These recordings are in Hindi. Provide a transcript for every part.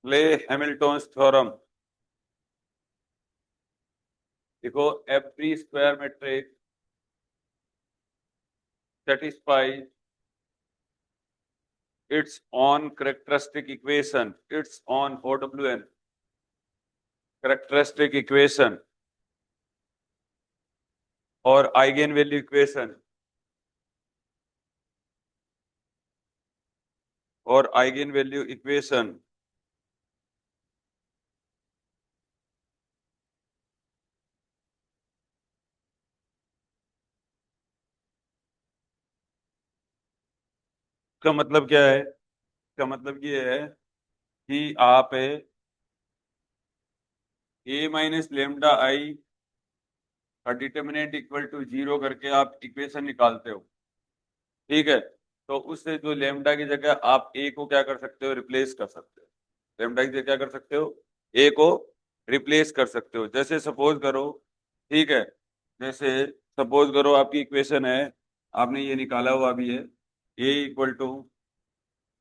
ले हैमिल्टन थ्योरम। देखो every square matrix satisfies its own characteristic equation, its own OWN characteristic equation और आइगन वैल्यू इक्वेशन और आइगन वैल्यू इक्वेशन का मतलब क्या है? इसका मतलब ये है कि आप ए माइनस लेमडा आई का डिटर्मिनेंट इक्वल टू 0 करके आप इक्वेशन निकालते हो, ठीक है? तो उससे जो लेमडा की जगह आप ए को क्या कर सकते हो, रिप्लेस कर सकते हो। लेमडा की जगह क्या कर सकते हो, ए को रिप्लेस कर सकते हो। जैसे सपोज करो, ठीक है, जैसे सपोज करो आपकी इक्वेशन है, आपने ये निकाला हुआ भी है, ए इक्वल टू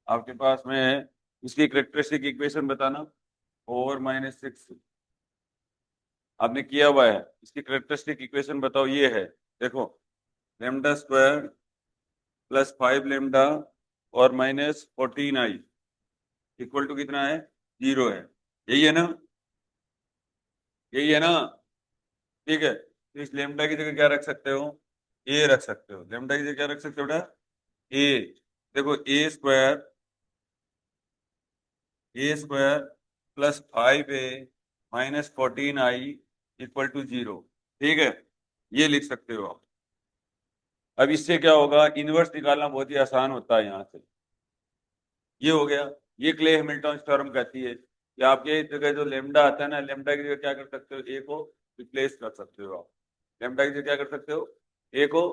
आपके पास में है, इसकी करेक्टरिस्टिक इक्वेशन बताना 4 - 6 आपने किया हुआ है। इसकी करेक्टरिस्टिक इक्वेशन बताओ, ये है, देखो, लेमडा स्क्वायर प्लस 5 लेमडा और -14i इक्वल टू कितना है, 0 है। यही है ना, यही है ना? ठीक है, तो इस लेमडा की जगह क्या रख सकते हो, ए रख सकते हो। लेमडा की जगह क्या रख सकते हो बेटा, ए। देखो A square plus 5a -14i equal to 0, ठीक है, ये लिख सकते हो आप। अब इससे क्या होगा, इनवर्स निकालना बहुत ही आसान होता है यहाँ से। ये हो गया, ये क्ले हैमिल्टन थ्योरम कहती है कि आपके जगह जो लेमडा आता है ना, लेमडा की जगह क्या कर सकते हो, ए को रिप्लेस कर सकते हो आप। लेमडा की जगह क्या कर सकते हो, ए को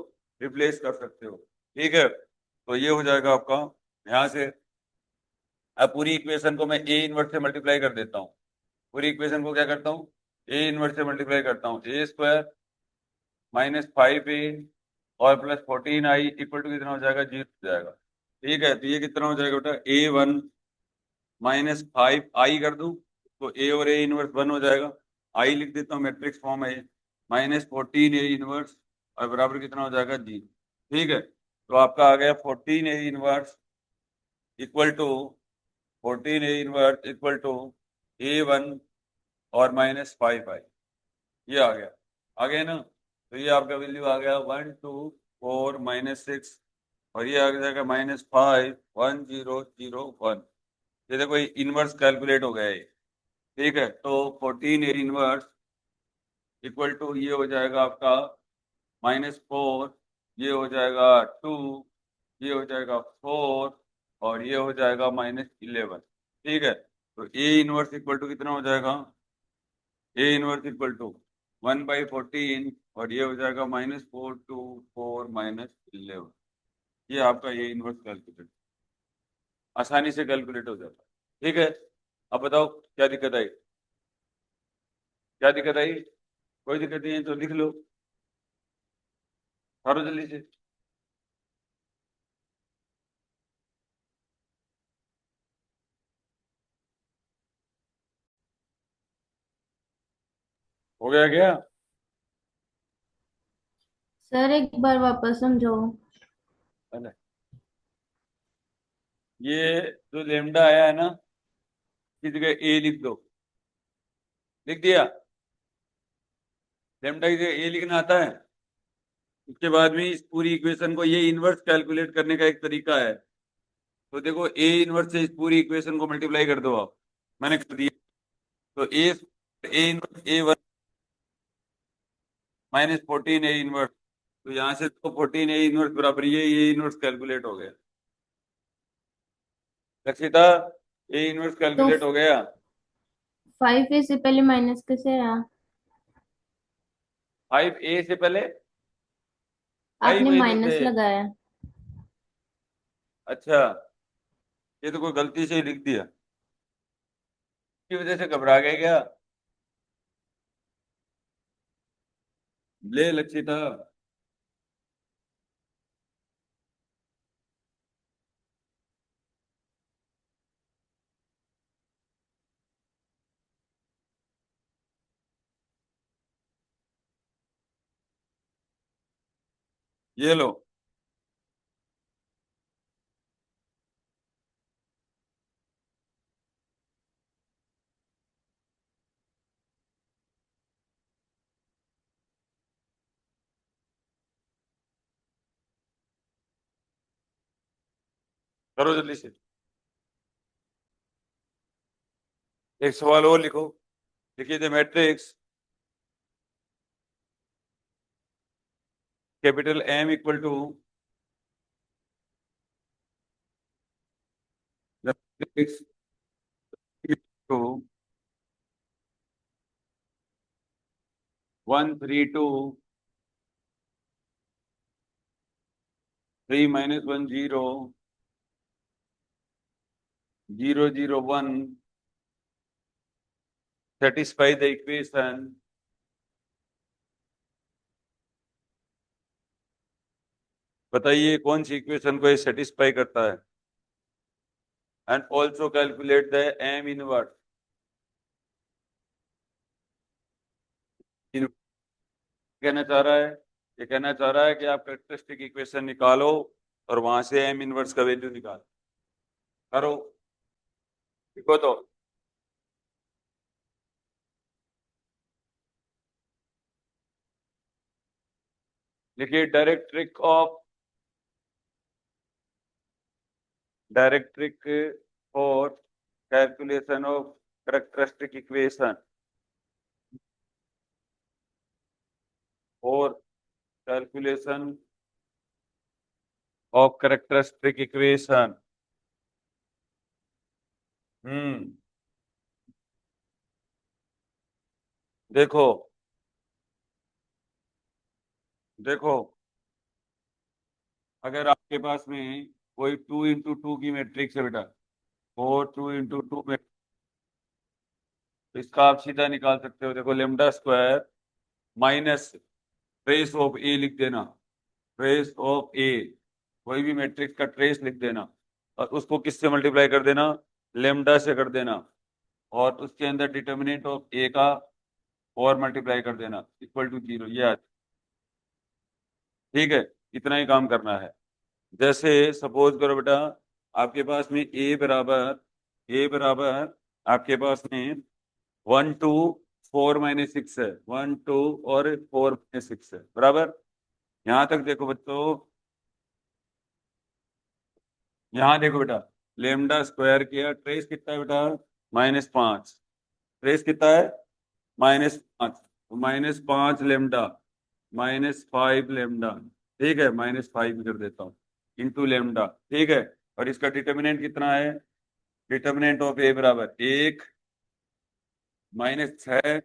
रिप्लेस कर सकते हो, ठीक है? तो ये हो जाएगा आपका यहाँ से। अब पूरी इक्वेशन को मैं ए इनवर्स से मल्टीप्लाई कर देता हूँ। पूरी इक्वेशन को क्या करता हूँ, ए इनवर्स से मल्टीप्लाई करता हूँ। ए स्क्वायर -5a और प्लस 14i इक्वल टू कितना हो जाएगा, 0 हो जाएगा, ठीक है? तो ये कितना हो जाएगा बेटा, A1 -5i कर दूं तो ए और ए इनवर्स 1 हो जाएगा। आई लिख देता हूँ, मैट्रिक्स फॉर्म है, -14a इनवर्स और बराबर कितना हो जाएगा, 0, ठीक है? तो आपका आ गया 14a इक्वल टू A1 और -5i, ये आ गया, आ गया ना? तो ये आपका वैल्यू आ गया 1 2 4 -6 और ये आ जाएगा -5 1 0 0 1। ये देखो, ये इनवर्स कैलकुलेट हो गया है, ठीक है? तो 14a इनवर्स इक्वल टू ये हो जाएगा आपका -4, ये हो जाएगा 2, ये हो जाएगा 4 और ये हो जाएगा -11, ठीक है? तो ए इनवर्स इक्वल टू कितना हो जाएगा, ए इनवर्स इक्वल टू 1/14 और ये हो जाएगा -4 2 4 -11। ये आपका ए इनवर्स कैलकुलेट, आसानी से कैलकुलेट हो जाता है, ठीक है? अब बताओ क्या दिक्कत आई, क्या दिक्कत आई? कोई दिक्कत नहीं है तो लिख लो, करो जल्दी से। हो गया क्या? सर एक बार वापस समझाओ। अरे, ये जो लेमडा आया है ना, इस जगह ए लिख दो, लिख दिया? लेमडा की जगह ए लिखना आता है। उसके बाद में इस पूरी इक्वेशन को, ये इनवर्स कैलकुलेट करने का एक तरीका है। तो देखो, ए इनवर्स से इस पूरी इक्वेशन को मल्टीप्लाई कर दो आप, मैंने कर दिया। तो A inverse A1 -14a inverse, तो यहाँ से तो 14a इनवर्स बराबर ये इनवर्स कैलकुलेट हो गया। रक्षिता, ए इनवर्स तो कैलकुलेट हो गया। 5a से पहले माइनस कैसे आया? 5a से पहले आपने 5a तो थे। माइनस लगाया। अच्छा, ये तो कोई गलती से ही लिख दिया, की वजह से घबरा गए क्या? ले लक्षिता, ये लो, करो जल्दी से। एक सवाल और लिखो, लिखिए the matrix capital M equal to the matrix two 1 3 2 3 - 1 0 0 0 1 satisfy the equation बताइए कौन सी इक्वेशन को ये सेटिस्फाई करता है। And also calculate the M inverse. कहना चाह रहा है, ये कहना चाह रहा है कि आप कैरेक्टरिस्टिक इक्वेशन निकालो और वहां से एम इनवर्स का वैल्यू निकालो। करो, लिखो तो। लिखिए direct trick for calculation of characteristic equation और कैलकुलेशन ऑफ कैरेक्टरिस्टिक इक्वेशन। हम्म, देखो देखो, अगर आपके पास में कोई 2 × 2 की मैट्रिक्स है बेटा, और 2 × 2 में इसका आप सीधा निकाल सकते हो। देखो lambda square minus trace of A लिख देना, ट्रेस ऑफ ए, कोई भी मैट्रिक्स का ट्रेस लिख देना और उसको किससे मल्टीप्लाई कर देना, लेमडा से कर देना, और उसके अंदर डिटर्मिनेंट ऑफ ए का और मल्टीप्लाई कर देना इक्वल टू 0। ये ठीक है, इतना ही काम करना है। जैसे सपोज करो बेटा, आपके पास में ए बराबर आपके पास में 1 2 4 - 6 है, 1 2 और 4 - 6 है, बराबर। यहां तक देखो बच्चों, यहाँ देखो बेटा, लेमडा स्क्वायर किया, ट्रेस कितना है बेटा, -5। ट्रेस कितना है, -5, -5 लेमडा, -5 लेमडा, ठीक है, -5 कर देता हूँ, इंटू लेमडा, ठीक है। और इसका डिटर्मिनेंट कितना है, डिटर्मिनेंट ऑफ ए बराबर 1 -6,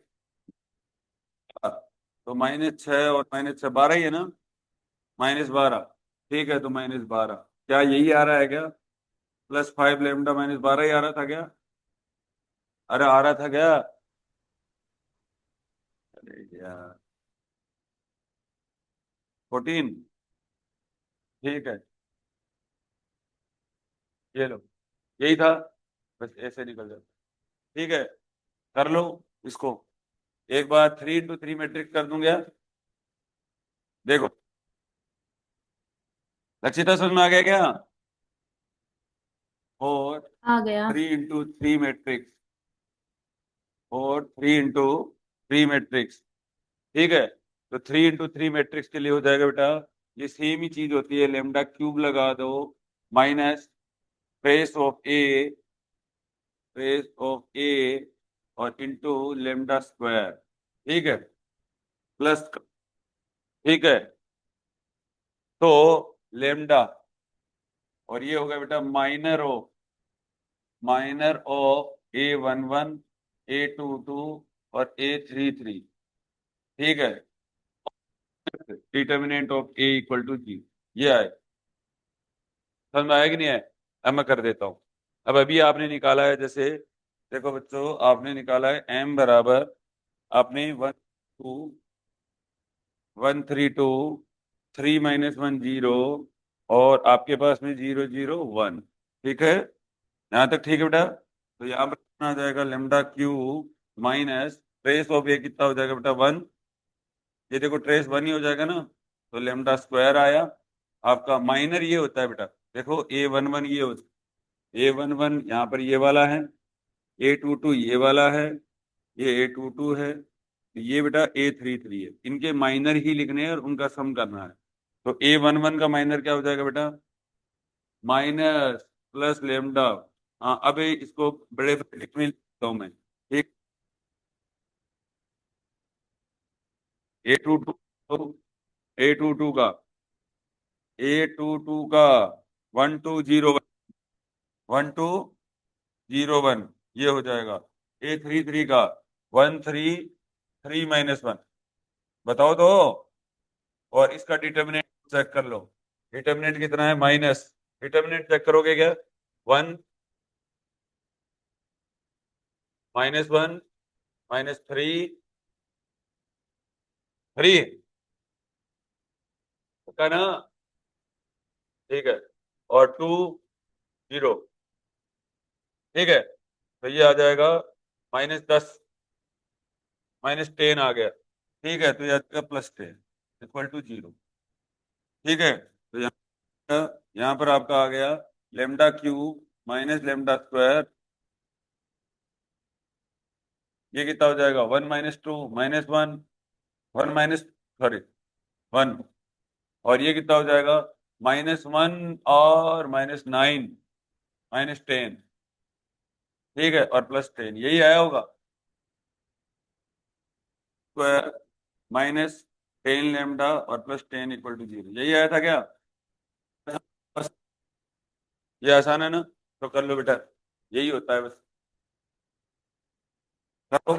तो -6 और -6 12 ही है ना, -12, ठीक है, तो -12 क्या यही आ रहा है क्या, +5 लेमडा -12 ही आ रहा था क्या, अरे आ रहा था क्या, अरे यार 14, ठीक है, ये लो, यही था, बस ऐसे निकल जाता, ठीक है। कर लो इसको, एक बार 3 × 3 मैट्रिक्स कर दूंगा, देखो लक्षिता समझ में आ गया क्या, और आ गया। 3 × 3 मैट्रिक्स, और 3 × 3 मैट्रिक्स, ठीक है। तो 3 × 3 मैट्रिक्स के लिए हो जाएगा बेटा, ये सेम ही चीज होती है, लेमडा क्यूब लगा दो, minus trace of A, trace of A, और इंटू लेमडा स्क्वायर, ठीक है, प्लस, ठीक है। तो लेमडा, और ये होगा बेटा माइनर ऑफ A11, A22 और A33, ठीक है, determinant of A equal to g. ये आए, समझ में आया कि नहीं है, अब मैं कर देता हूँ। अब अभी आपने निकाला है, जैसे देखो बच्चों, आपने निकाला है एम बराबर, आपने 1 2 1 3 2 3 - 1 0 और आपके पास में 0 0 1, ठीक है, यहाँ तक ठीक है बेटा। तो यहाँ पर कितना आ जाएगा, lambda cube minus trace of A कितना हो जाएगा बेटा 1, ये देखो ट्रेस 1 ही हो जाएगा ना, तो लेमडा स्क्वायर आया आपका। माइनर ये होता है बेटा, देखो A11 ये होता है, A11 यहाँ पर ये वाला है, A22 ये वाला है, ये A22 है, ये बेटा A33 है। इनके माइनर ही लिखने हैं और उनका सम करना है। तो A11 का माइनर क्या हो जाएगा बेटा, माइनस प्लस लेमडा। हाँ, अब इसको बड़े ब्रैकेट में लिखता हूं मैं। एक A22, A22 का, A22 का 1201, 1201 ये हो जाएगा। A33 का 133 - 1, बताओ तो। और इसका डिटर्मिनेंट चेक कर लो, डिटर्मिनेंट कितना है, माइनस। डिटर्मिनेंट चेक करोगे क्या, 1 -1 -3 का ना, ठीक है, और 20, ठीक है। तो ये आ जाएगा -10 -10 आ गया, ठीक है। तो ये आ जाएगा +10 = 0, ठीक है। तो यहाँ पर आपका आ गया lambda cube minus lambda square, ये कितना हो जाएगा, 1 - 2 -1, 1 माइनस, सॉरी 1, और ये कितना हो जाएगा, -1 और -9 -10, ठीक है, और +10, यही आया होगा। स्क्वायर -10 लेमडा और +10 = 0, यही आया था क्या। बस, ये आसान है ना, तो कर लो बेटा, यही होता है बस, करो।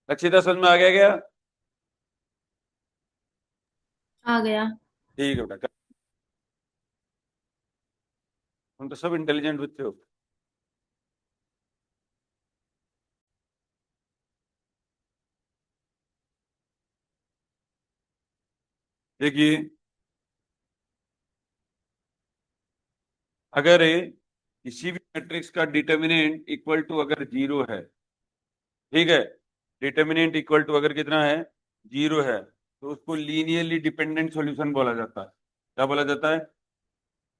लक्षिता समझ में आ गया क्या। आ गया। ठीक है बेटा, तुम तो सब इंटेलिजेंट बच्चे हो। देखिए, अगर किसी भी मैट्रिक्स का डिटर्मिनेंट इक्वल टू अगर 0 है, ठीक है, डिटर्मिनेंट इक्वल टू अगर कितना है, 0 है, तो उसको लीनियरली डिपेंडेंट सॉल्यूशन बोला जाता है। क्या बोला जाता है,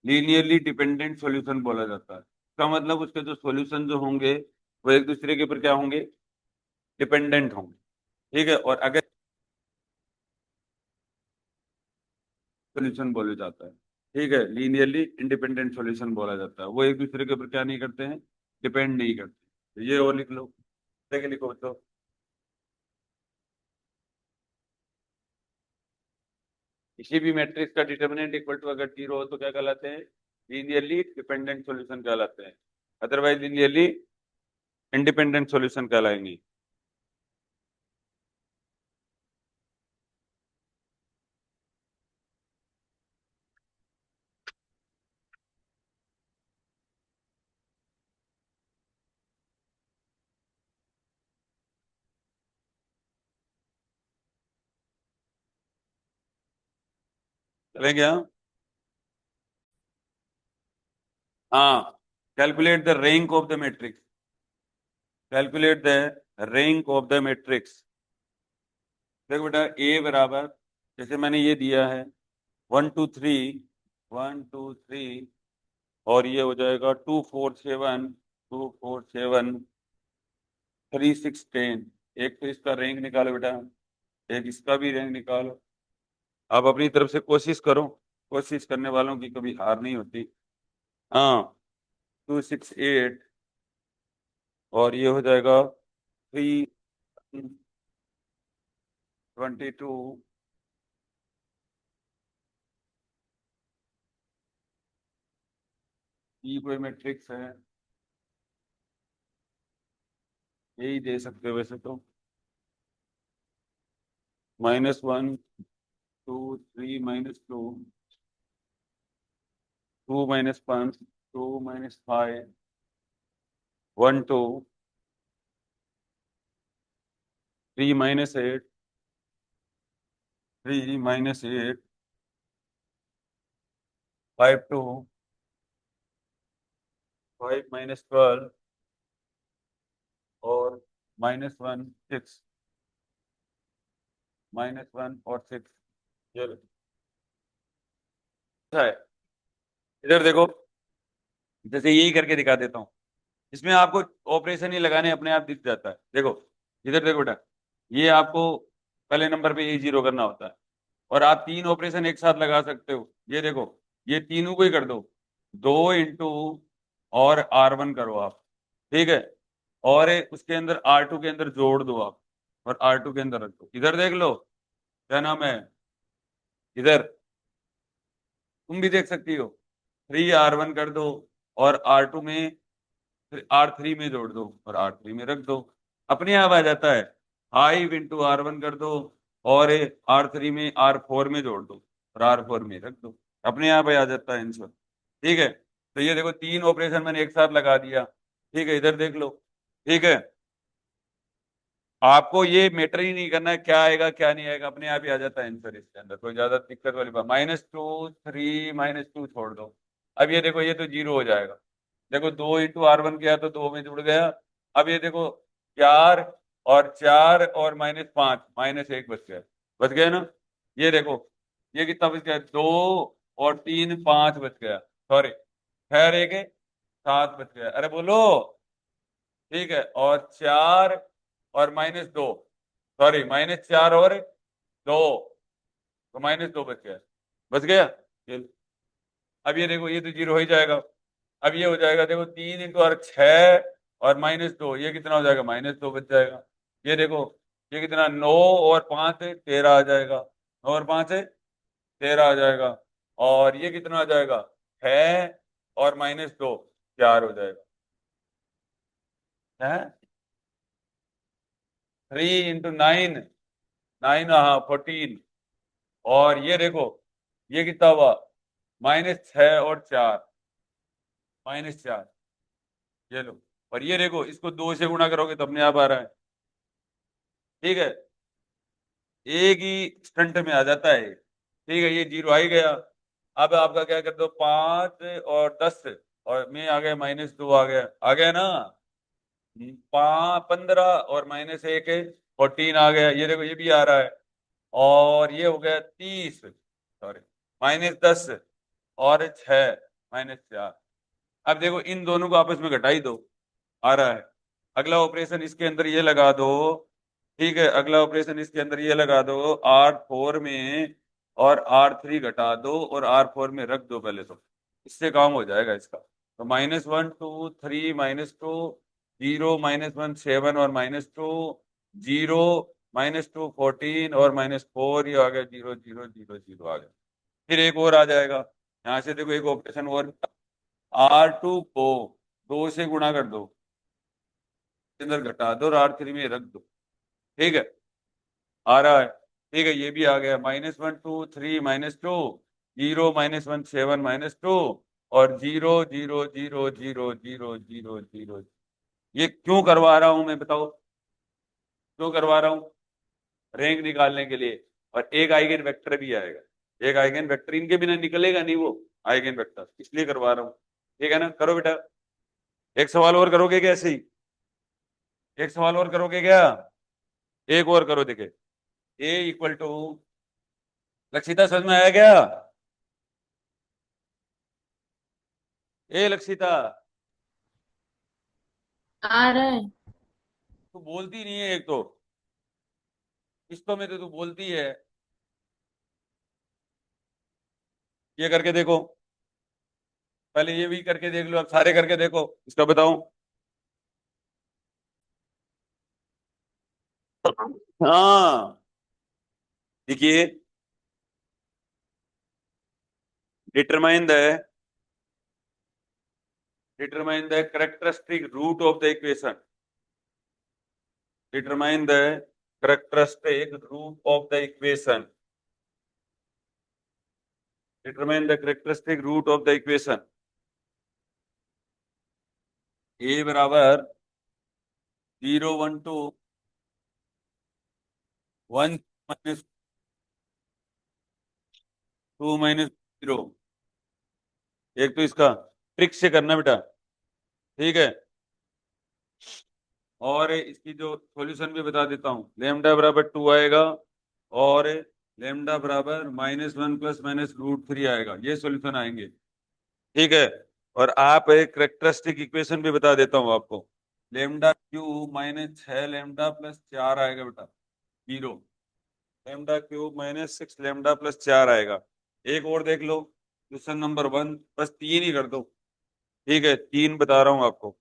लीनियरली डिपेंडेंट सॉल्यूशन बोला जाता है। इसका मतलब उसके जो सॉल्यूशन जो होंगे वो एक दूसरे के ऊपर क्या होंगे, डिपेंडेंट होंगे, ठीक है। और अगर सॉल्यूशन बोले जाता है, ठीक है, लीनियरली इंडिपेंडेंट सॉल्यूशन बोला जाता है, वो एक दूसरे के ऊपर क्या नहीं करते हैं, डिपेंड नहीं करते। तो ये और लिख लो, देख लिखो तो, किसी भी मैट्रिक्स का डिटर्मिनेंट इक्वल टू अगर 0 हो तो क्या कहलाते हैं, लीनियरली डिपेंडेंट सॉल्यूशन कहलाते हैं, अदरवाइज लीनियरली इंडिपेंडेंट सॉल्यूशन कहलाएंगे। चलेंगे हाँ। हाँ, calculate the rank of the matrix, calculate the rank of the matrix. देखो बेटा, ए बराबर, जैसे मैंने ये दिया है 1 2 3, 1 2 3, और ये हो जाएगा 2 4 7, 2 4 7 3 6 10। एक तो इसका रैंक निकालो बेटा, एक इसका भी रैंक निकालो। आप अपनी तरफ से कोशिश करो, कोशिश करने वालों की कभी हार नहीं होती। हाँ, 2 6 8, और ये हो जाएगा 3 22। ये कोई मैट्रिक्स है, यही दे सकते हो वैसे तो, -1 2 3 - 2, 2 - 5, 2 - 5, 1 2, 3 - 8, 3 - 8, 5 2, 5 - 12, और -1 6। -1 और 6। चलो अच्छा है। इधर देखो, जैसे यही करके दिखा देता हूँ, इसमें आपको ऑपरेशन ही लगाने अपने आप दिख जाता है। देखो इधर देखो बेटा, ये आपको पहले नंबर पे ये जीरो करना होता है, और आप तीन ऑपरेशन एक साथ लगा सकते हो। ये देखो, ये तीनों को ही कर दो, 2 इंटू और R1 करो आप, ठीक है, और उसके अंदर R2 के अंदर जोड़ दो आप, और R2 के अंदर रख दो। इधर देख लो, क्या नाम है, इधर तुम भी देख सकती हो, 3R1 कर दो, और R2 में, फिर R3 में जोड़ दो, और R3 में रख दो, अपने आप आ जाता है। 5 इंटू R1 कर दो, और R3 में R4 में जोड़ दो, और R4 में रख दो, अपने आप ही आ जाता है आंसर। ठीक है, तो ये देखो तीन ऑपरेशन मैंने एक साथ लगा दिया। ठीक है, इधर देख लो। ठीक है, आपको ये मैटर ही नहीं करना है क्या आएगा क्या नहीं आएगा, अपने आप ही आ जाता है आंसर इसके अंदर, कोई ज्यादा दिक्कत वाली बात। -2 3 -2 छोड़ दो। अब ये देखो, ये तो जीरो हो जाएगा। देखो 2 इंटू R1 किया तो 2 में जुड़ गया। अब ये देखो, 4 और 4 और -5, -1 बच गया, बच गया ना। ये देखो, ये कितना बच गया, 2 और 3 5 बच गया, सॉरी खैर, एक है, 7 बच गया, अरे बोलो। ठीक है, और 4 और -2, सॉरी -4 और 2, तो -2 बच गया, बच गया। चल, अब ये देखो, ये तो जीरो हो ही जाएगा। अब ये हो जाएगा, देखो 3 इंटू और 6 और -2, ये कितना हो जाएगा, -2 बच जाएगा। ये देखो, ये कितना, 9 और 5 13 आ जाएगा, 9 और 5 13 आ जाएगा, और ये कितना आ जाएगा, 6 और -2 4 हो जाएगा है। 3 इंटू 9, 9 हाँ 14, और ये देखो, ये कितना हुआ, -6 और 4, -4, ये लो। और ये देखो, इसको 2 से गुणा करोगे तो अपने आप आ रहा है। ठीक है, एक ही स्टंट में आ जाता है। ठीक है, ये जीरो आ ही गया। अब आपका क्या कर दो, 5 और 10, और में आ गया -2 आ गया ना। 15 और -1 14 आ गया, ये देखो ये भी आ रहा है। और ये हो गया 30, सॉरी -10 और 6 -4। अब देखो इन दोनों को आपस में घटा ही दो, आ रहा है। अगला ऑपरेशन इसके अंदर ये लगा दो। ठीक है, अगला ऑपरेशन इसके अंदर ये लगा दो, R4 में और R3 घटा दो, और R4 में रख दो पहले तो, इससे काम हो जाएगा इसका। तो -1 2 3 -2 0 -1 7 और -2 0 -2 14 और -4, ये आ गया 0 0 0 0 आ गया। फिर एक और आ जाएगा, यहाँ से देखो एक ऑपरेशन और, R2 को 2 से गुणा कर दो, अंदर घटा दो, और R3 में रख दो। ठीक है, आ रहा है। ठीक है, ये भी आ गया, -1 2 3 -2 0 -1 7 -2 और 0 0 0 0 0 0 0। ये क्यों करवा रहा हूं मैं, बताओ क्यों करवा रहा हूं, रैंक निकालने के लिए। और एक आइगन वेक्टर भी आएगा, एक आइगन वेक्टर, इनके बिना निकलेगा नहीं वो आइगन वेक्टर, इसलिए करवा रहा हूँ। ठीक है ना, करो बेटा, एक सवाल और करोगे क्या, ऐसे ही एक सवाल और करोगे क्या, एक और करो, देखे। ए इक्वल टू, लक्षिता समझ में आया क्या, ए लक्षिता, आ रहा है। तू बोलती नहीं है एक तो, किस्तों में तो तू बोलती है। ये करके देखो, पहले ये भी करके देख लो, अब सारे करके देखो, इसका बताऊं। हाँ, देखिए, determine the determine the characteristic root of the equation, determine the characteristic root of the equation, determine the characteristic root of the equation। a बराबर 0 1 2 1 -2 -0। एक तो इसका ट्रिक से करना बेटा, ठीक है। और इसकी जो सॉल्यूशन भी बता देता हूँ, लेमडा बराबर 2 आएगा, और लेमडा बराबर -1 ± √3 आएगा। ये सॉल्यूशन आएंगे, ठीक है। और आप एक करेक्टरिस्टिक इक्वेशन भी बता देता हूँ आपको। लेमडा क्यूब -6 लेमडा प्लस 4 आएगा बेटा, 0। लेमडा क्यूब -6 लेमडा प्लस 4 आएगा। एक और देख लो, क्वेश्चन नंबर 1, बस 3 ही कर दो, ठीक है। 3 बता रहा हूँ आपको,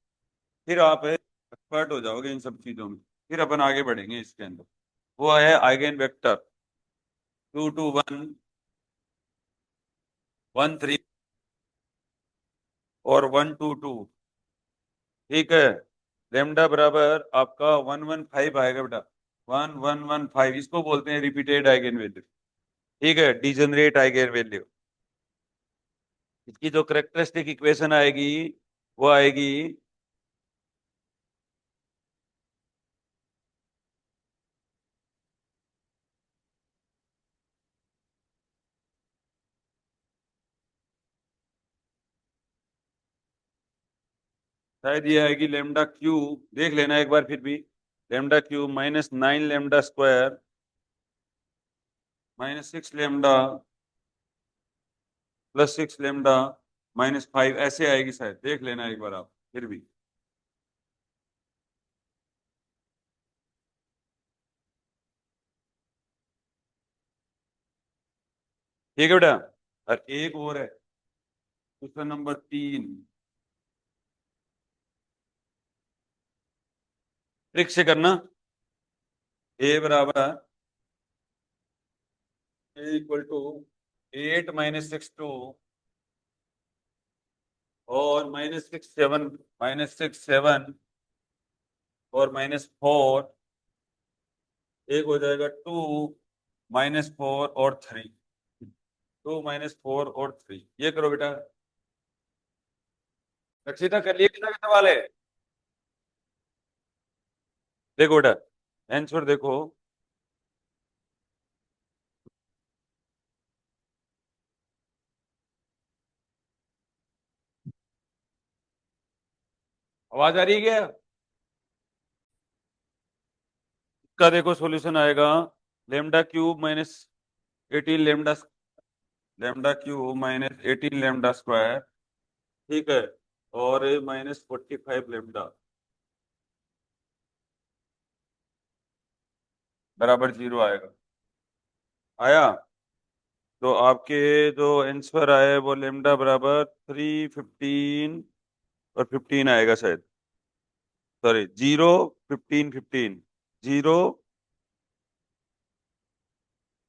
फिर आप एक्सपर्ट हो जाओगे इन सब चीजों में। फिर अपन आगे बढ़ेंगे इसके अंदर। वो है आइगन वेक्टर 2 2 1 1 3 और 1 2 2, ठीक है। लेमडा बराबर आपका 115 आएगा बेटा, 1115। इसको बोलते हैं रिपीटेड आइगन वैल्यू, ठीक है, डिजनरेट आइगन वैल्यू। इसकी जो करेक्टरिस्टिक इक्वेशन आएगी वो आएगी शायद ये आएगी लेमडा क्यूब, देख लेना एक बार फिर भी। Lambda cube -9 lambda square -6 lambda plus 6 lambda -5, ऐसे आएगी शायद, देख लेना एक बार आप फिर भी। ठीक है बेटा। और एक और है, क्वेश्चन नंबर 3, ट्रिक से करना। ए बराबर A = 8 -6 2 और -6 7 और -4, एक हो जाएगा 2 -4 और 3, 2 -4 और 3। ये करो बेटा। रक्षिता कर लिए कितना कितना वाले? देखो बेटा, आंसर देखो। आवाज आ रही है क्या? इसका देखो सॉल्यूशन आएगा lambda cube -18 lambda, lambda cube -18 lambda square, ठीक है, और -45 लेमडा बराबर 0 आएगा। आया? तो आपके जो आंसर आए वो लेमडा बराबर 3 15 और 15 आएगा शायद। सॉरी, 0 15 15, 0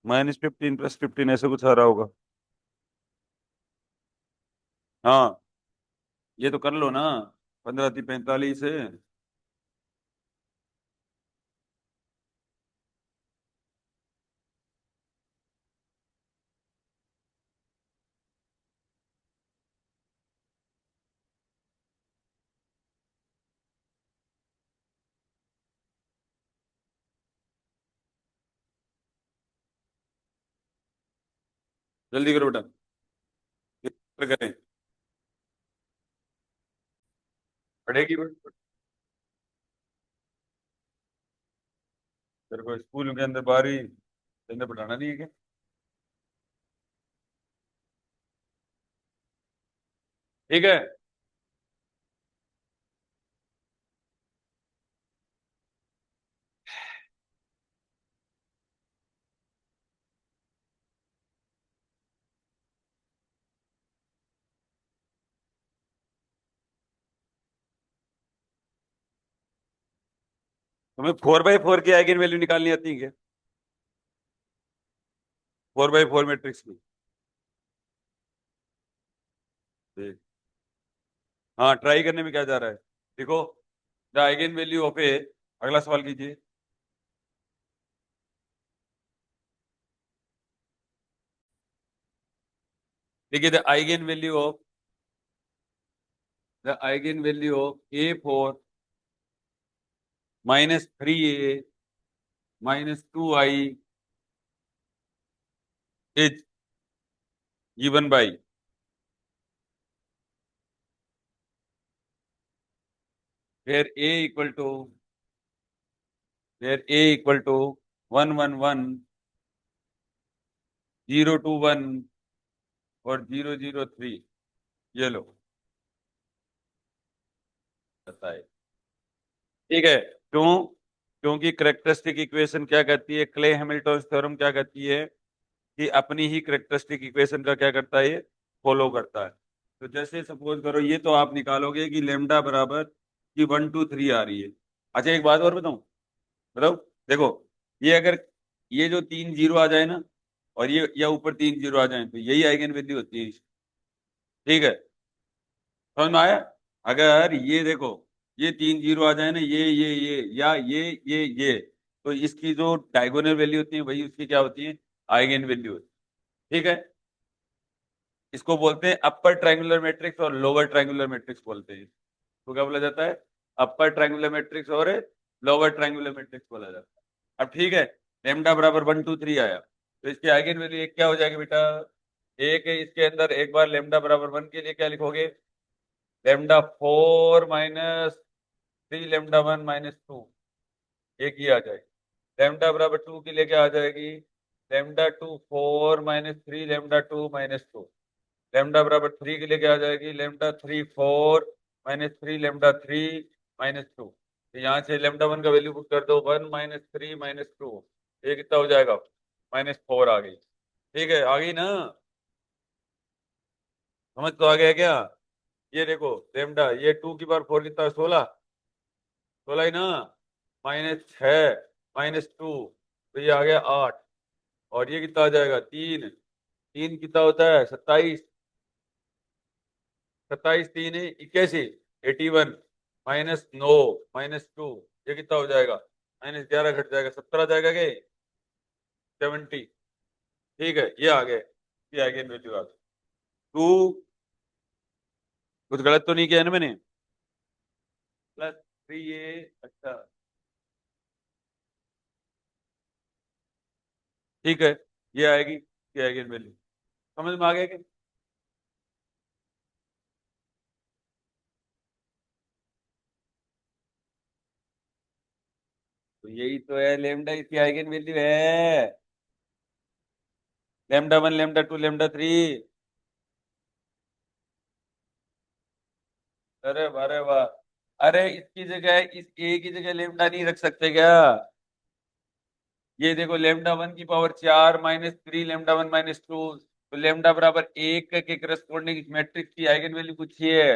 -15 +15, ऐसे कुछ आ रहा होगा। हाँ, ये तो कर लो ना, 15 × 45 है। जल्दी करो बेटा, कितना करें? पढ़ेगी बेटा? तेरे को स्कूल के अंदर 12वीं के अंदर पढ़ाना नहीं है क्या? ठीक है। तुम्हें 4/4 की आइगन वैल्यू निकालनी आती है क्या? 4/4 मैट्रिक्स की? देख, हाँ, ट्राई करने में क्या जा रहा है? देखो, द आइगन वैल्यू ऑफ ए, अगला सवाल कीजिए। देखिए, the eigen value of A4 -3A -2I is given by, where A equal to 1 1 1 021 और 003, ये लो बताए। ठीक है, क्यों? क्योंकि करेक्टरिस्टिक इक्वेशन क्या कहती है, क्ले हैमिल्टन थ्योरम क्या कहती है कि अपनी ही करेक्टरिस्टिक इक्वेशन का क्या करता है, ये फॉलो करता है। तो जैसे सपोज करो, ये तो आप निकालोगे कि लेमडा बराबर की 1 2 3 आ रही है। अच्छा एक बात और बताऊं, बताओ, देखो, ये अगर ये जो 3 0 आ जाए ना, और ये या ऊपर 3 0 आ जाए, तो यही आइगन वैल्यू होती है। ठीक है, समझ में आया? अगर ये देखो, ये 3 0 आ जाए ना, ये या ये, तो इसकी जो डायगोनल वैल्यू होती है वही उसकी क्या होती है, आइगन वैल्यू होती है। ठीक है, इसको बोलते हैं अपर ट्रायंगुलर मैट्रिक्स और लोअर ट्रायंगुलर मैट्रिक्स बोलते हैं। तो क्या बोला जाता है, अपर ट्रायंगुलर मैट्रिक्स और लोअर ट्रायंगुलर मैट्रिक्स बोला जाता है। अब ठीक है, लेमडा बराबर 1 2 3 आया, तो इसकी आइगन वैल्यू एक क्या हो जाएगी बेटा, एक है इसके अंदर, एक बार लेमडा बराबर 1 के लिए क्या लिखोगे, लेमडा 4 - 3 लेमडा 1 - 2, एक ही आ जाएगी। लेमडा बराबर 2 के लिए क्या आ जाएगी, लेमडा 2 4 - 3 लेमडा 2 - 2। लेमडा बराबर 3 के लिए क्या आ जाएगी, लेमडा 3 4 - 3 लेमडा 3 - 2। तो यहाँ से लेमडा 1 का वैल्यू पुट कर दो, 1 - 3 - 2, ये कितना हो जाएगा, -4 आ गई। ठीक है, आ गई ना, समझ तो आ गया क्या? ये देखो, लेमडा ये 2 की पावर 4 कितना है, 16, 16 ही ना, -6 -2, तो ये आ गया 8। और ये कितना आ जाएगा, 3, 3 कितना होता है, 27, 27 3 है 81, 81 -9 -2, ये कितना हो जाएगा, -11 घट जाएगा, 17 आ जाएगा क्या, 70। ठीक है, ये आ गए, ये आइगन वैल्यू आ गई। टू, कुछ गलत तो नहीं किया है ना मैंने, +3 ये, अच्छा ठीक है, ये आएगी, ये आइगन वैल्यू, समझ में आ गया क्या? तो यही तो है लेमडा, इसकी आइगन वैल्यू है लेमडा 1 लेमडा 2 लेमडा 3। अरे अरे वाह, अरे इसकी जगह, इस ए की जगह लेमडा नहीं रख सकते क्या? ये देखो, लेमडा 1 की पावर 4 -3 लेमडा 1 - 2, तो लेमडा बराबर 1 के करस्पॉन्डिंग इस मैट्रिक्स की आइगन वैल्यू कुछ ही है।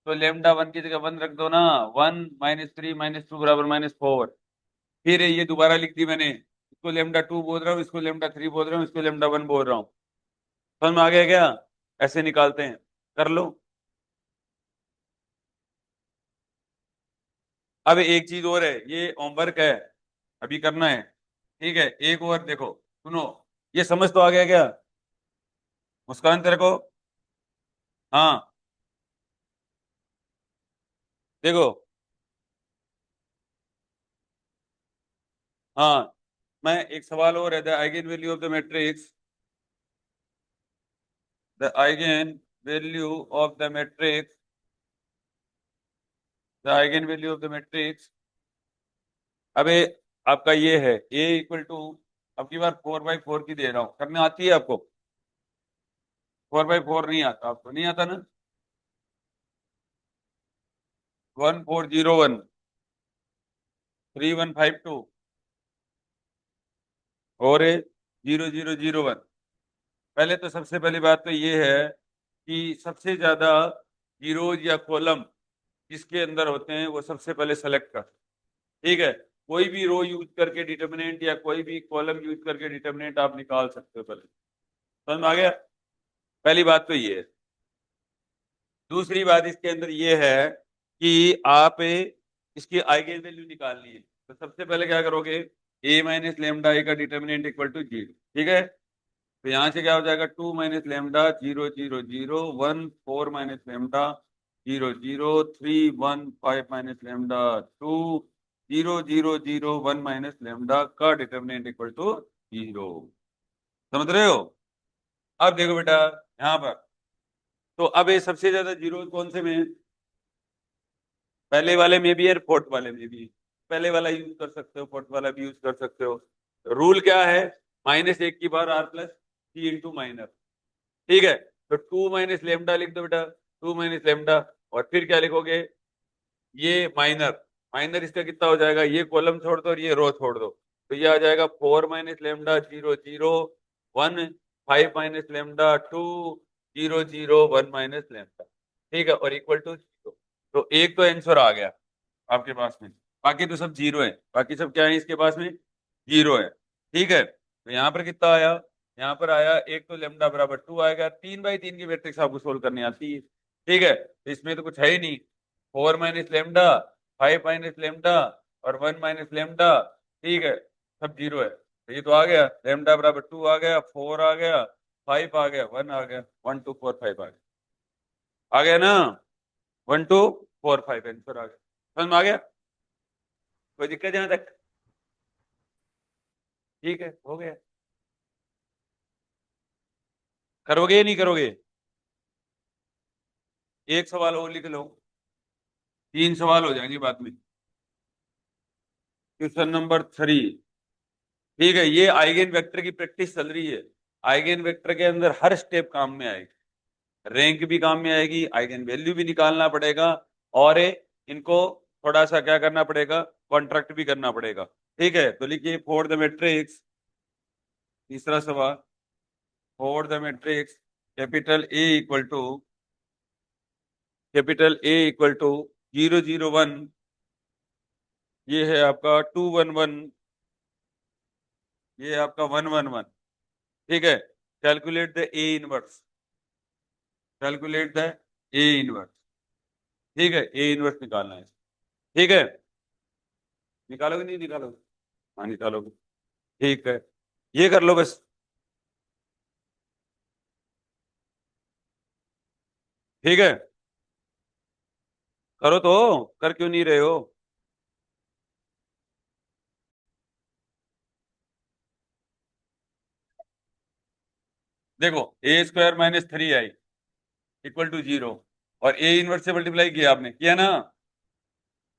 तो लेमडा 1 की जगह 1 रख दो ना, 1 - 3 - 2 बराबर -4। फिर ये दोबारा लिख दी मैंने, इसको लेमडा 2 बोल रहा हूँ, इसको लेमडा 3 बोल रहा हूँ, इसको लेमडा 1 बोल रहा हूँ। समझ में आ गया क्या? ऐसे निकालते हैं, कर लो। अब एक चीज और है, ये होमवर्क है, अभी करना है। ठीक है, एक और देखो, सुनो, ये समझ तो आ गया क्या, मुस्कान तेरे को? हाँ, देखो, हाँ, मैं एक सवाल और है, the eigen value of the matrix, the eigen value of the matrix, the eigen value of the matrix. अबे, आपका ये है A = अब की बार 4/4 की दे रहा हूँ, करने आती है आपको? 4/4 नहीं आता आपको, नहीं आता ना? 1401 3152 और 0001। पहले तो सबसे पहली बात तो ये है कि सबसे ज्यादा जीरोज या कॉलम किसके अंदर होते हैं, वो सबसे पहले सेलेक्ट कर। ठीक है, कोई भी रो यूज करके डिटर्मिनेंट या कोई भी कॉलम यूज करके डिटर्मिनेंट आप निकाल सकते हो पहले। समझ में आ गया? पहली बात तो ये है। दूसरी बात इसके अंदर ये है कि आप इसकी आइगन वैल्यू निकालनी है, तो सबसे पहले क्या करोगे, A - लेमडा का डिटर्मिनेंट = 0। ठीक है, तो यहाँ से क्या हो जाएगा, 2 - लेमडा 0 0 0 1 4 - लेमडा 0 0 3 1 5 - लेमडा 2 0 0 0 1 - लेमडा का डिटर्मिनेंट = 0। समझ रहे हो? अब देखो बेटा, यहाँ पर, तो अब ये सबसे ज्यादा जीरो कौन से में है, पहले वाले में भी है, फोर्थ वाले में भी है। पहले वाला यूज कर सकते हो, फोर्थ वाला भी यूज कर सकते हो। रूल क्या है, -1 की पावर R+, सी इंटू माइनर। ठीक है, तो 2 माइनस लेमडा लिख दो बेटा, 2 माइनस लेमडा, और फिर क्या लिखोगे, ये माइनर, माइनर इसका कितना हो जाएगा, ये कॉलम छोड़ दो और ये रो छोड़ दो, तो ये आ जाएगा 4 minus lambda 0 0 1, 5 minus lambda 2 0 0 1 minus lambda. ठीक है, और इक्वल टू 0। तो एक तो आंसर आ गया आपके पास में, बाकी तो सब जीरो है, बाकी सब क्या है इसके पास में, जीरो है। ठीक है, तो यहाँ पर कितना आया, यहाँ पर आया एक तो लेमडा बराबर 2 आएगा, 3 बाई 3 की मैट्रिक्स आपको सोल्व करनी आती है। ठीक है, तो इसमें तो कुछ है ही नहीं, 4 माइनस लेमडा, 5 माइनस लेमडा और 1 माइनस लेमडा। ठीक है, सब जीरो है, तो ये तो आ गया, लेमडा बराबर 2 आ गया, 4 आ गया, 5 आ गया, 1 आ गया, 1 2 4 5 आ गया ना, 1 2 4 5 आंसर आ गया। समझ में आ गया, कोई दिक्कत यहाँ तक? ठीक है, हो गया। करोगे या नहीं करोगे? एक सवाल और लिख लो, 3 सवाल हो जाएंगे बाद में। Question number 3। ठीक है, ये आइगेन वेक्टर की प्रैक्टिस चल रही है, आइगेन वेक्टर के अंदर हर स्टेप काम में आएगी, रैंक भी काम में आएगी, आइगेन वैल्यू भी निकालना पड़ेगा, और इनको थोड़ा सा क्या करना पड़ेगा, कॉन्ट्रैक्ट भी करना पड़ेगा। ठीक है, तो लिखिए फॉर द मैट्रिक्स, तीसरा सवाल, for the matrix capital A equal to 0 0 1, ये है आपका 2 1 1, ये है आपका 1 1 1। ठीक है, calculate the A inverse, calculate the A inverse. ठीक है, ए इनवर्स निकालना है। ठीक है, निकालोगे नहीं निकालोगे? हाँ निकालोगे। ठीक है, ये कर लो बस। ठीक है, करो तो, कर क्यों नहीं रहे हो? देखो, A square minus 3 I equal to 0, और ए इनवर्स से मल्टीप्लाई किया, आपने किया ना,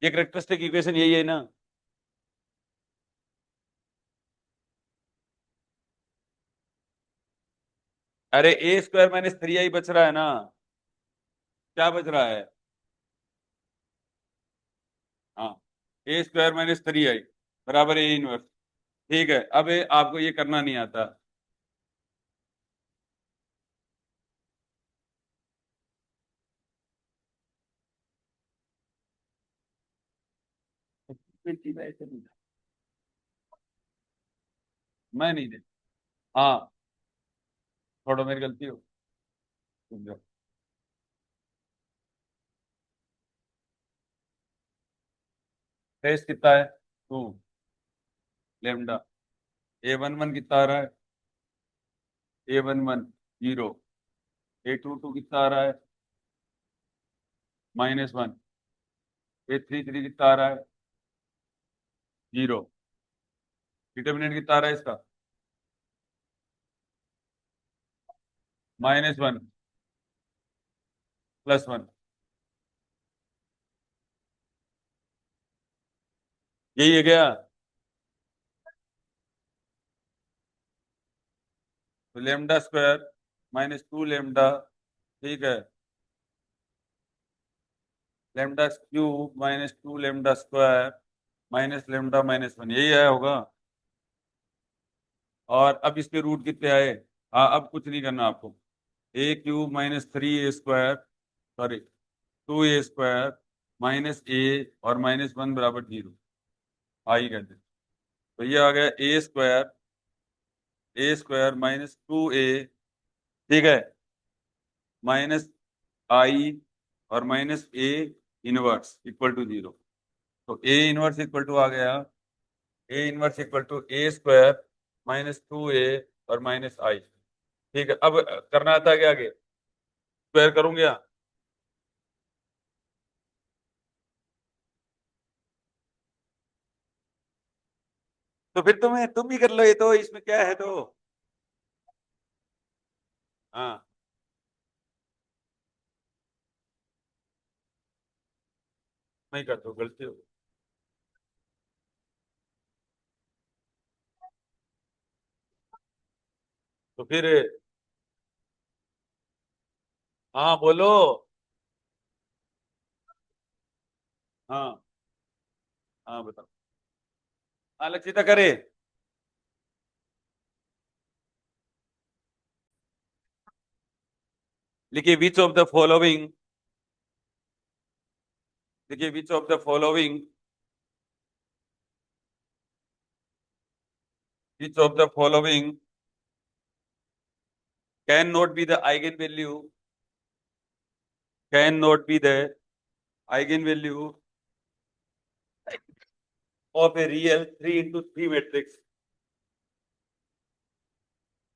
ये करेक्टरिस्टिक इक्वेशन यही है ना। अरे ए स्क्वायर माइनस 3 आई बच रहा है ना, क्या बच रहा है? हाँ, ए स्क्वायर माइनस 3 आई बराबर ए इनवर्स। ठीक है, अब आपको ये करना नहीं आता। मैं नहीं दे, हाँ, थोड़ा मेरी गलती हो, रुक जाओ। टेस्ट कितना है, 2 लेमडा, ए वन वन कितना आ रहा है, A one one 0, A two two कितना आ रहा है, -1, ए थ्री थ्री कितना आ रहा है, 0। डिटर्मिनेंट कितना आ रहा है इसका, -1 +1, यही है क्या? तो लेमडा स्क्वायर -2 लेमडा, ठीक है, lambda cube -2 lambda square minus lambda -1, यही आया होगा। और अब इसके रूट कितने आए? हाँ, अब कुछ नहीं करना आपको, A cube -3 a square, sorry 2 a square -a और -1 बराबर 0, आई कहते हैं। तो ये आ गया ए स्क्वायर -2a, ठीक है, -i और -a इनवर्स इक्वल टू 0। तो ए इनवर्स इक्वल टू आ गया, A inverse equal to a square -2a और -i। ठीक है, अब करना आता है क्या आगे, स्क्वायर करूंगे क्या? तो फिर तुम ही कर लो, ये तो इसमें क्या है तो। हाँ, नहीं कर दो, गलती हो। तो फिर हाँ बोलो। हाँ हाँ बताओ। हाँ लक्षिता करे। लिखिए विच ऑफ द फॉलोइंग, देखिए which of the following, which of the following can not be the eigen value, can not be the eigen value of a real 3 into 3 matrix.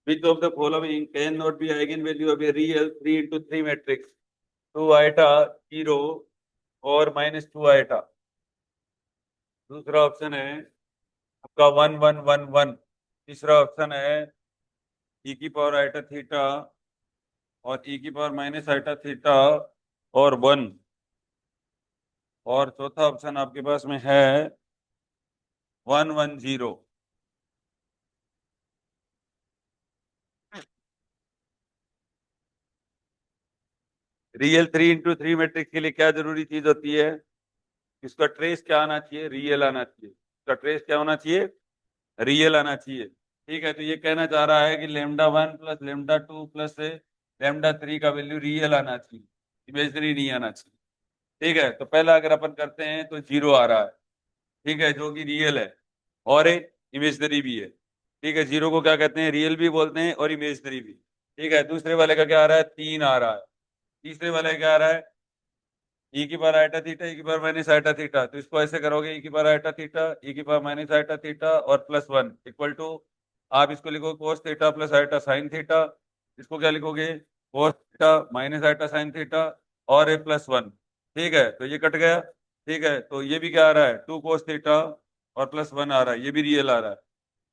Which of the following cannot be eigenvalue of a real 3 into 3 matrix? 2 iota 0 और -2 iota। दूसरा ऑप्शन है आपका 1 1 1 1। तीसरा ऑप्शन है e की पावर आइटा थीटा और e की पावर माइनस आइटा थीटा और 1। और चौथा ऑप्शन आपके पास में है 1 1 0। रियल 3 इंटू 3 मैट्रिक्स के लिए क्या जरूरी चीज होती है? इसका ट्रेस क्या आना चाहिए? रियल आना चाहिए। इसका ट्रेस क्या होना चाहिए? रियल आना चाहिए। ठीक है, तो ये कहना चाह रहा है कि lambda 1 plus lambda 2 plus lambda 3 का वैल्यू रियल आना चाहिए, इमेजनरी नहीं आना चाहिए। ठीक है, तो पहला अगर अपन करते हैं तो 0 आ रहा है। ठीक है, जो कि रियल है और इमेजनरी भी है। ठीक है, 0 को क्या कहते हैं? रियल भी बोलते हैं और इमेजनरी भी। ठीक है, दूसरे वाले का क्या आ रहा है? 3 आ रहा है। तीसरे वाले का क्या आ रहा है? ई की पावर आइटा थीटा, ई की पावर माइनस आइटा थीटा। तो इसको ऐसे करोगे, ई की पावर आइटा थीटा, ई की पावर माइनस आइटा थीटा और प्लस 1 इक्वल टू, आप इसको लिखोगे cos theta plus iota sine theta. इसको क्या लिखोगे? Cos theta minus iota sine theta और ए प्लस 1। ठीक है, तो ये कट गया। ठीक है, तो ये भी क्या आ रहा है? 2 कोस थीटा और प्लस 1 आ रहा है, ये भी रियल आ रहा है।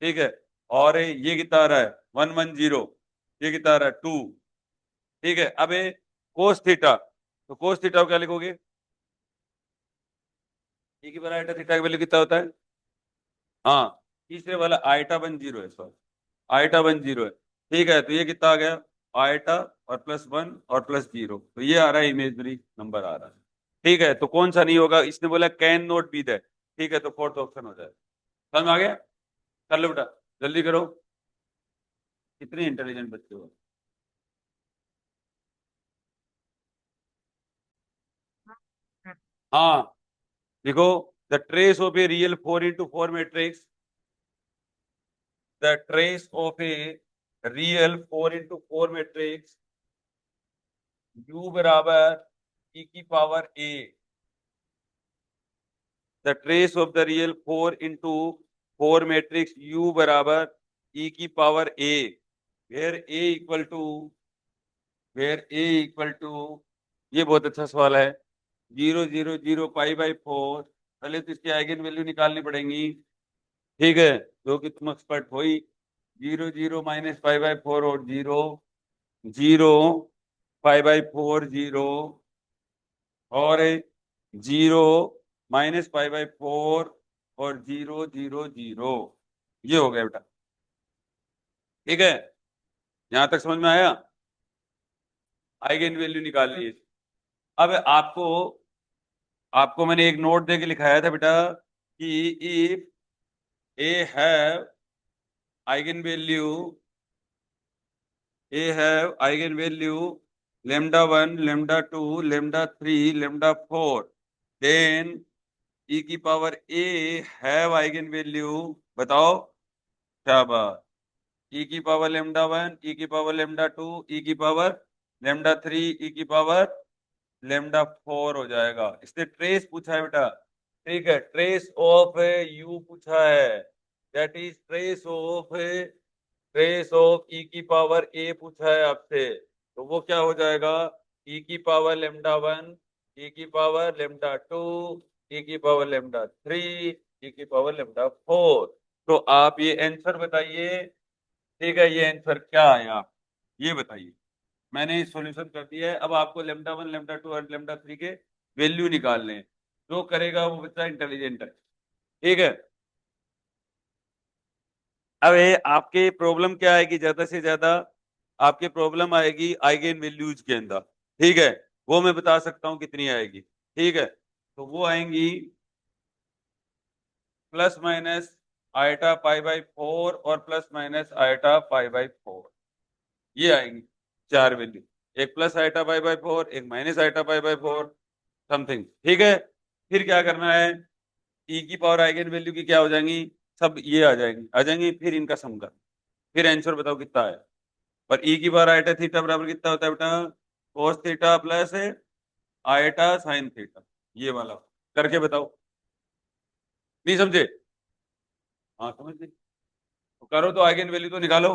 ठीक है, और ये कितना आ रहा है? 1 1 0। ये कितना आ रहा है? 2। ठीक है, अब कोस थीटा, तो कोस थीटा को क्या लिखोगे? ए की बराबर आइटा थीटा का वैल्यू कितना होता है? हाँ, तीसरे वाला आइटा 1 0 है, सॉरी आइटा 1 0 है। ठीक है, तो ये कितना आ गया? आइटा और प्लस 1 और प्लस 0, तो ये आ रहा है इमेजनरी नंबर आ रहा है। ठीक है, तो कौन सा नहीं होगा? इसने बोला कैन नॉट बी दैट। ठीक है, तो फोर्थ ऑप्शन हो जाए। समझ में आ गया? कर लो बेटा, जल्दी करो। कितने इंटेलिजेंट बच्चे हो। हाँ देखो, the trace of a real 4 into 4 matrix, the trace of a real 4 into 4 matrix u बराबर e की power a। the trace of the real 4 into 4 matrix u बराबर e की power a, where a equal to, where a equal to, ये बहुत अच्छा सवाल है। 0 0 0 पाई बाई 4। पहले तो इसकी आइगन वैल्यू निकालनी पड़ेंगी। ठीक है, जो कि तुम एक्सपर्ट हो ही। 0 0 माइनस पाई बाई 4 और 0 0 5/4 0 और 0 -5/4 और 0 0 0। ये हो गया बेटा। ठीक है, यहां तक समझ में आया? आइगन वैल्यू निकाल लिए। अब आपको, आपको मैंने एक नोट दे के लिखाया था बेटा कि if A have eigen value, A have eigen value lambda 1 lambda 2 lambda 3 lambda 4, then e की power A have eigen value, बताओ क्या बात? ई की पावर लेमडा 1, ई की पावर लेमडा 2, ई की पावर लेमडा 3, ई की पावर लेमडा 4 हो जाएगा। इसने ट्रेस पूछा है बेटा। ठीक है, ट्रेस ऑफ यू पूछा है, दैट इज ट्रेस ऑफ ई की पावर ए पूछा है आपसे। तो वो क्या हो जाएगा? ई की पावर लेमडा 1, ई की पावर लेमडा 2, ई की पावर लेमडा 3, ई की पावर लेमडा 4। तो आप ये आंसर बताइए। ठीक है, ये आंसर क्या आया ये बताइए। मैंने सॉल्यूशन कर दिया है, अब आपको लेमडा 1 लेमडा 2 और लेमडा 3 के वैल्यू निकालने हैं। जो करेगा वो बच्चा इंटेलिजेंट है। ठीक है, अब ये आपके प्रॉब्लम क्या आएगी, ज्यादा से ज्यादा आपके प्रॉब्लम आएगी आइगन वैल्यूज के अंदर। ठीक है, वो मैं बता सकता हूँ कितनी आएगी। ठीक है, तो वो आएंगी plus minus eta pi by 4 और plus minus eta pi by 4। ये आएंगी चार वैल्यू, एक प्लस आयटा पाई बाई 4, एक minus eta pi by 4 something. ठीक है, फिर क्या करना है, ई की पावर आइगन वैल्यू की क्या हो जाएंगी, सब ये आ जाएंगी, फिर इनका सम कर, फिर आंसर बताओ कितना है। और ई की पावर आयटा थीटा बराबर कितना होता है बेटा, कोस theta plus eta sine theta, ये वाला करके बताओ। नहीं समझे? हाँ समझ गए, तो करो तो आइगन वैल्यू तो निकालो।